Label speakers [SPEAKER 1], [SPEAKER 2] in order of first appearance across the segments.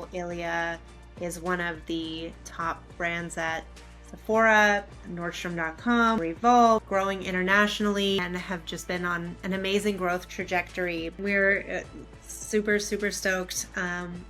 [SPEAKER 1] know, ILIA is one of the top brands at Sephora, Nordstrom.com, Revolve, growing internationally, and have just been on an amazing growth trajectory. We're super stoked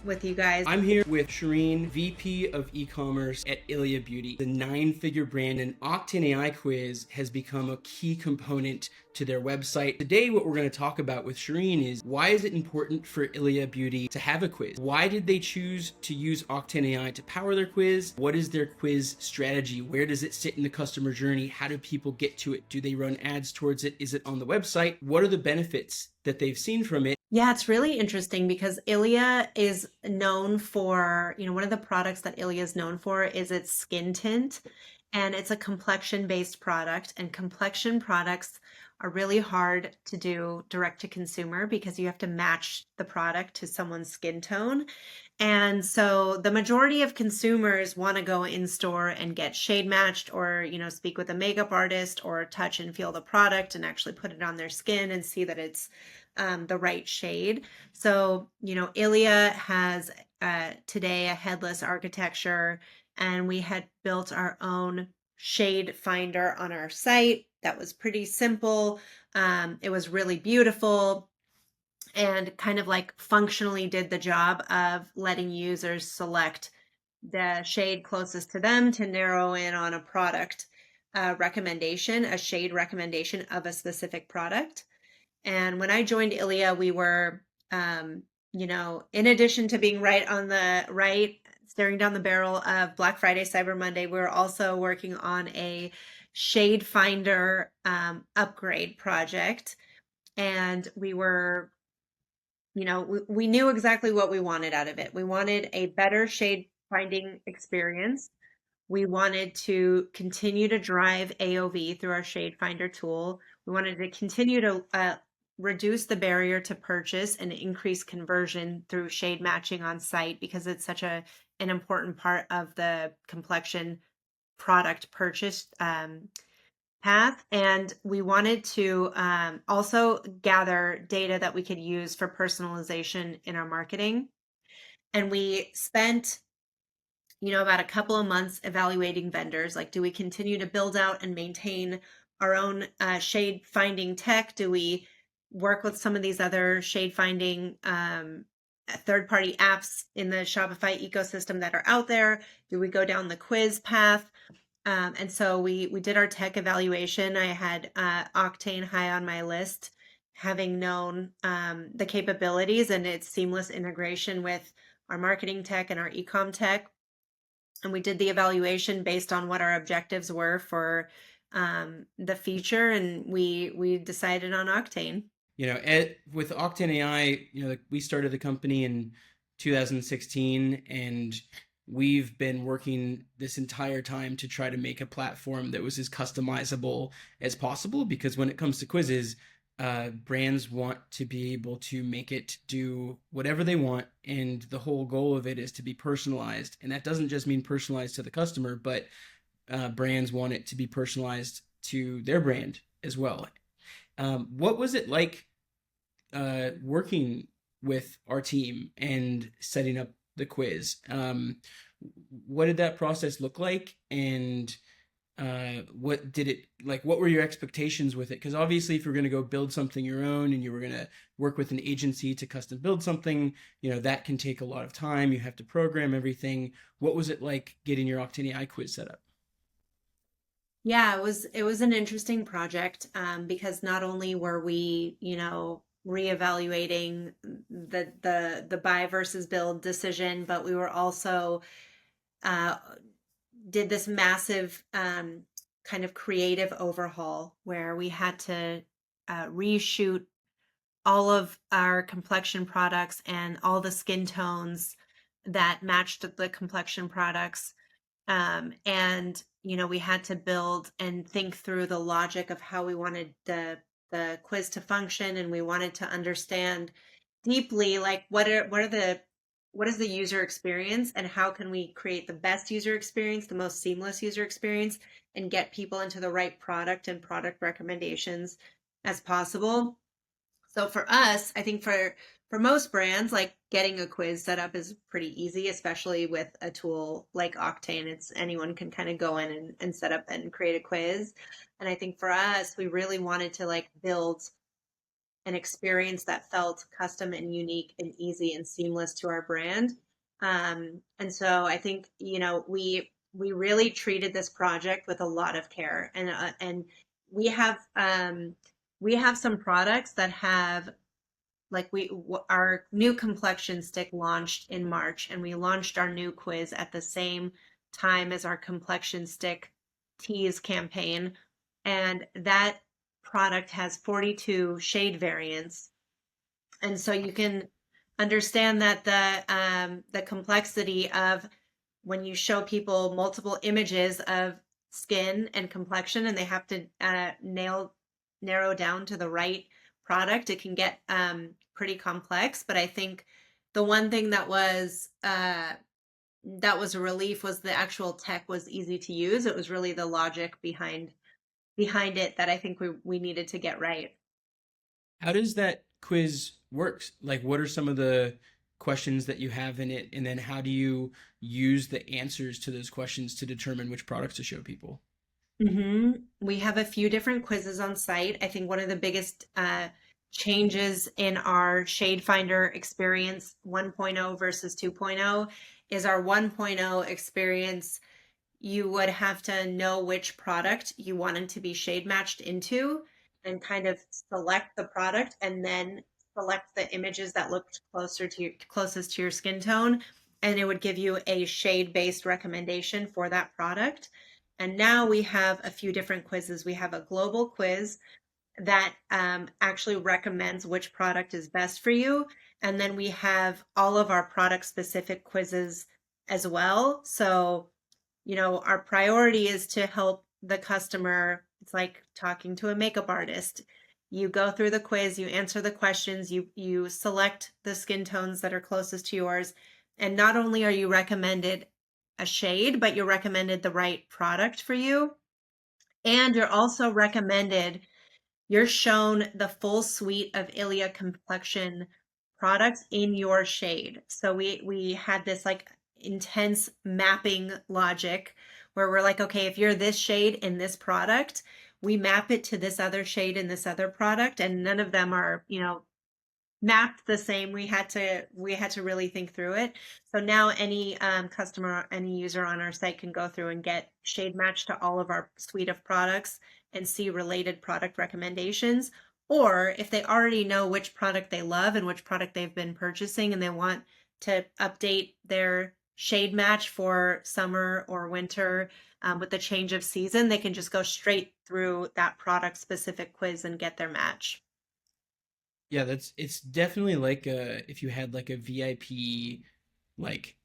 [SPEAKER 1] with you guys.
[SPEAKER 2] I'm here with Shireen, VP of e-commerce at ILIA Beauty. The 9-figure brand and Octane AI quiz has become a key component to their website. Today, what we're going to talk about with Shireen is why is it important for ILIA Beauty to have a quiz? Why did they choose to use Octane AI to power their quiz? What is their quiz strategy? Where does it sit in the customer journey? How do people get to it? Do they run ads towards it? Is it on the website? What are the benefits that they've seen from it?
[SPEAKER 1] Yeah, it's really interesting because ILIA is known for, one of the products that ILIA is known for is its skin tint, and it's a complexion-based product, and complexion products are really hard to do direct to consumer because you have to match the product to someone's skin tone. And so the majority of consumers want to go in store and get shade matched or, speak with a makeup artist or touch and feel the product and actually put it on their skin and see that it's the right shade. So, ILIA has today a headless architecture, and we had built our own shade finder on our site that was pretty simple. It was really beautiful and kind of like functionally did the job of letting users select the shade closest to them to narrow in on a product recommendation, a shade recommendation of a specific product. And when I joined ILIA, we were, in addition to being staring down the barrel of Black Friday, Cyber Monday, we were also working on a shade finder upgrade project. And we were, we knew exactly what we wanted out of it. We wanted a better shade finding experience. We wanted to continue to drive AOV through our shade finder tool. We wanted to continue to reduce the barrier to purchase and increase conversion through shade matching on site because it's such an important part of the complexion product purchase path. And we wanted to also gather data that we could use for personalization in our marketing. And we spent about a couple of months evaluating vendors. Like, do we continue to build out and maintain our own shade finding tech? Do we work with some of these other shade finding third-party apps in the Shopify ecosystem that are out there? Do we go down the quiz path? And so we did our tech evaluation. I had Octane high on my list, having known the capabilities and its seamless integration with our marketing tech and our ecom tech. And we did the evaluation based on what our objectives were for the feature, and we decided on Octane.
[SPEAKER 2] With Octane AI, we started the company in 2016, and we've been working this entire time to try to make a platform that was as customizable as possible, because when it comes to quizzes, brands want to be able to make it do whatever they want, and the whole goal of it is to be personalized. And that doesn't just mean personalized to the customer, but brands want it to be personalized to their brand as well. What was it like working with our team and setting up the quiz? What did that process look like, and what were your expectations with it? Because obviously, if you're going to go build something your own and you were going to work with an agency to custom build something, that can take a lot of time. You have to program everything. What was it like getting your Octane AI quiz set up?
[SPEAKER 1] Yeah, it was an interesting project because not only were we, reevaluating the buy versus build decision, but we were also did this massive kind of creative overhaul where we had to reshoot all of our complexion products and all the skin tones that matched the complexion products. And, we had to build and think through the logic of how we wanted the quiz to function. And we wanted to understand deeply, like, what is the user experience and how can we create the best user experience, the most seamless user experience, and get people into the right product and product recommendations as possible. So for us, I think for for most brands, like getting a quiz set up is pretty easy, especially with a tool like Octane. It's anyone can kind of go in and set up and create a quiz. And I think for us, we really wanted to like build an experience that felt custom and unique and easy and seamless to our brand. And so I think, you know, we really treated this project with a lot of care, and we have we have some products that have like our new complexion stick launched in March, and we launched our new quiz at the same time as our complexion stick tease campaign, and that product has 42 shade variants. And so you can understand that the complexity of when you show people multiple images of skin and complexion and they have to narrow down to the right product, it can get pretty complex. But I think the one thing that was a relief was the actual tech was easy to use. It was really the logic behind it that I think we needed to get right.
[SPEAKER 2] How does that quiz works? Like, what are some of the questions that you have in it, and then how do you use the answers to those questions to determine which products to show people?
[SPEAKER 1] We have a few different quizzes on site. I think one of the biggest changes in our Shade Finder experience 1.0 versus 2.0 is our 1.0 experience. You would have to know which product you wanted to be shade matched into and kind of select the product and then select the images that looked closest to your skin tone, and it would give you a shade based recommendation for that product. And now we have a few different quizzes. We have a global quiz that actually recommends which product is best for you. And then we have all of our product specific quizzes as well. So, you know, our priority is to help the customer. It's like talking to a makeup artist. You go through the quiz, you answer the questions, you select the skin tones that are closest to yours, and not only are you recommended a shade, but you're recommended the right product for you, and you're also recommended you're shown the full suite of ILIA complexion products in your shade. So we had this like intense mapping logic where we're like, okay, if you're this shade in this product, we map it to this other shade in this other product, and none of them are, you know, mapped the same. We had to really think through it. So now any customer, any user on our site can go through and get shade matched to all of our suite of products and see related product recommendations. Or if they already know which product they love and which product they've been purchasing and they want to update their shade match for summer or winter with the change of season, they can just go straight through that product specific quiz and get their match.
[SPEAKER 2] Yeah, it's definitely like if you had like a VIP, like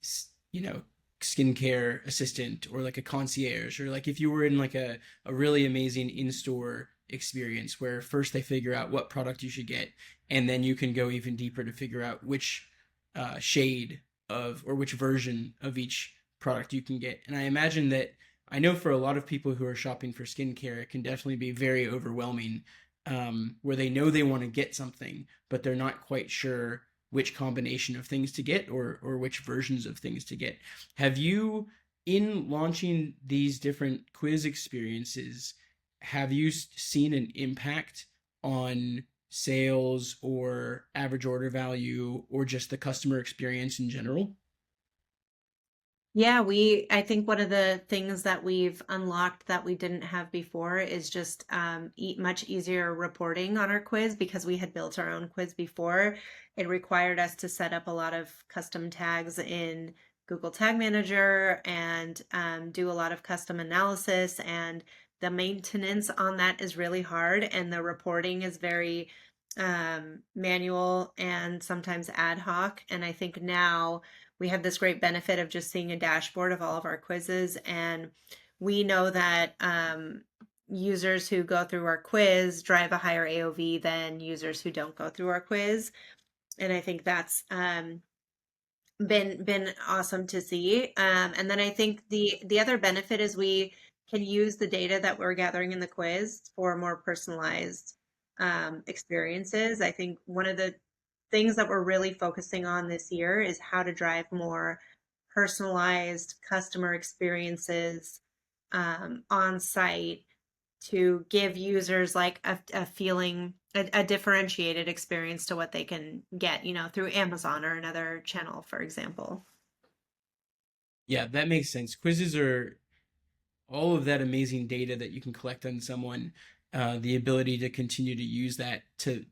[SPEAKER 2] skincare assistant, or like a concierge, or like if you were in like a really amazing in-store experience where first they figure out what product you should get, and then you can go even deeper to figure out which shade of, or which version of each product you can get. And I imagine that, I know for a lot of people who are shopping for skincare, it can definitely be very overwhelming, where they know they want to get something, but they're not quite sure which combination of things to get, or which versions of things to get. Have you, in launching these different quiz experiences, have you seen an impact on sales or average order value or just the customer experience in general?
[SPEAKER 1] Yeah, I think one of the things that we've unlocked that we didn't have before is just much easier reporting on our quiz because we had built our own quiz before. It required us to set up a lot of custom tags in Google Tag Manager and do a lot of custom analysis. And the maintenance on that is really hard, and the reporting is very manual and sometimes ad hoc. And I think now we have this great benefit of just seeing a dashboard of all of our quizzes, and we know that users who go through our quiz drive a higher AOV than users who don't go through our quiz. And I think that's been awesome to see. And then I think the other benefit is we can use the data that we're gathering in the quiz for more personalized experiences. I think one of the things that we're really focusing on this year is how to drive more personalized customer experiences on site to give users like a feeling, a differentiated experience to what they can get, through Amazon or another channel, for example.
[SPEAKER 2] Yeah, that makes sense. Quizzes are all of that amazing data that you can collect on someone, the ability to continue to use that to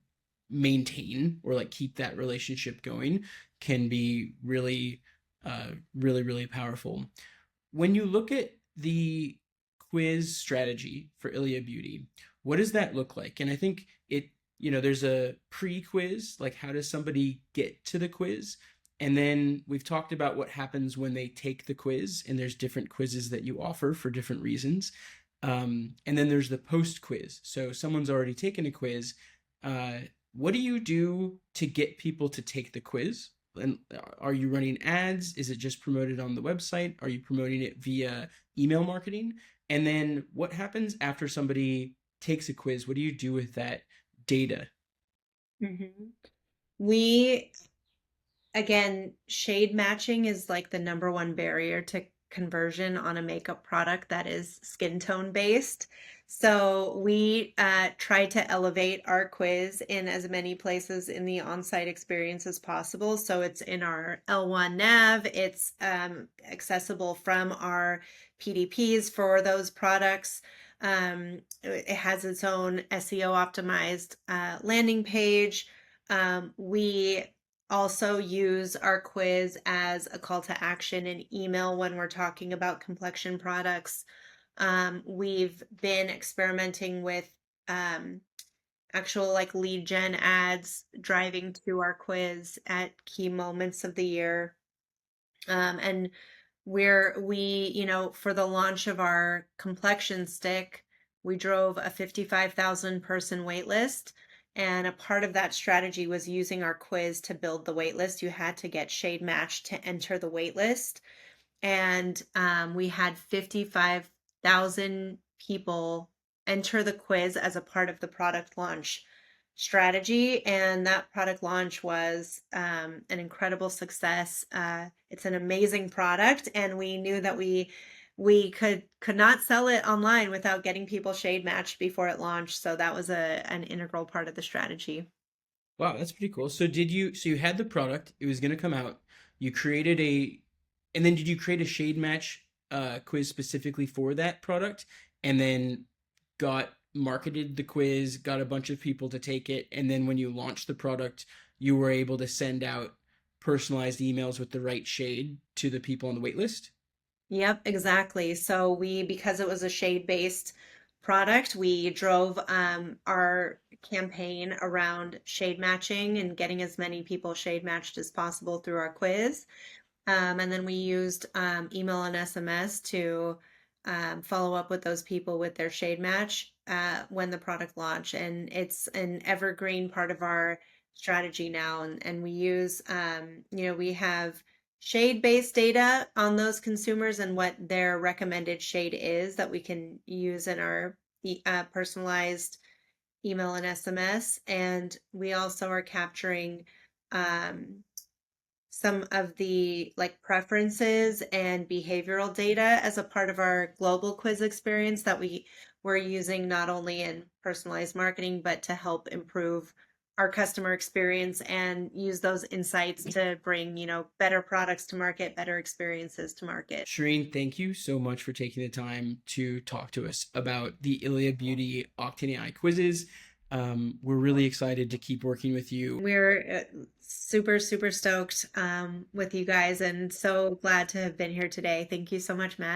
[SPEAKER 2] maintain or like keep that relationship going can be really, really powerful. When you look at the quiz strategy for ILIA Beauty, what does that look like? And I think there's a pre-quiz, like how does somebody get to the quiz? And then we've talked about what happens when they take the quiz, and there's different quizzes that you offer for different reasons. And then there's the post quiz. So someone's already taken a quiz. Uh, what do you do to get people to take the quiz? And are you running ads? Is it just promoted on the website? Are you promoting it via email marketing? And then what happens after somebody takes a quiz? What do you do with that data?
[SPEAKER 1] Mhm. We Again, shade matching is like the number one barrier to conversion on a makeup product that is skin tone based. So we try to elevate our quiz in as many places in the on-site experience as possible. So it's in our L1 nav, it's accessible from our PDPs for those products. It has its own SEO optimized landing page. We also use our quiz as a call to action in email when we're talking about complexion products. We've been experimenting with um, actual like lead gen ads driving to our quiz at key moments of the year. And for the launch of our complexion stick, we drove a 55,000 person wait list. And a part of that strategy was using our quiz to build the wait list. You had to get shade matched to enter the wait list. And we had 55,000 people enter the quiz as a part of the product launch strategy. And that product launch was an incredible success. It's an amazing product, and we knew that we could not sell it online without getting people shade matched before it launched. So that was an integral part of the strategy.
[SPEAKER 2] Wow, that's pretty cool. So you had the product, it was going to come out. You created and then did you create a shade match quiz specifically for that product and then got marketed the quiz, got a bunch of people to take it, and then when you launched the product, you were able to send out personalized emails with the right shade to the people on the wait list?
[SPEAKER 1] Yep, exactly. So because it was a shade-based product, we drove our campaign around shade matching and getting as many people shade matched as possible through our quiz. And then we used email and SMS to follow up with those people with their shade match when the product launched. And it's an evergreen part of our strategy now. And we have shade-based data on those consumers and what their recommended shade is that we can use in our personalized email and SMS. And we also are capturing um, some of the like preferences and behavioral data as a part of our global quiz experience that we're using not only in personalized marketing, but to help improve our customer experience and use those insights to bring, better products to market, better experiences to market.
[SPEAKER 2] Shireen, thank you so much for taking the time to talk to us about the ILIA Beauty Octane AI quizzes. We're really excited to keep working with you.
[SPEAKER 1] We're super, super stoked with you guys and so glad to have been here today. Thank you so much, Matt.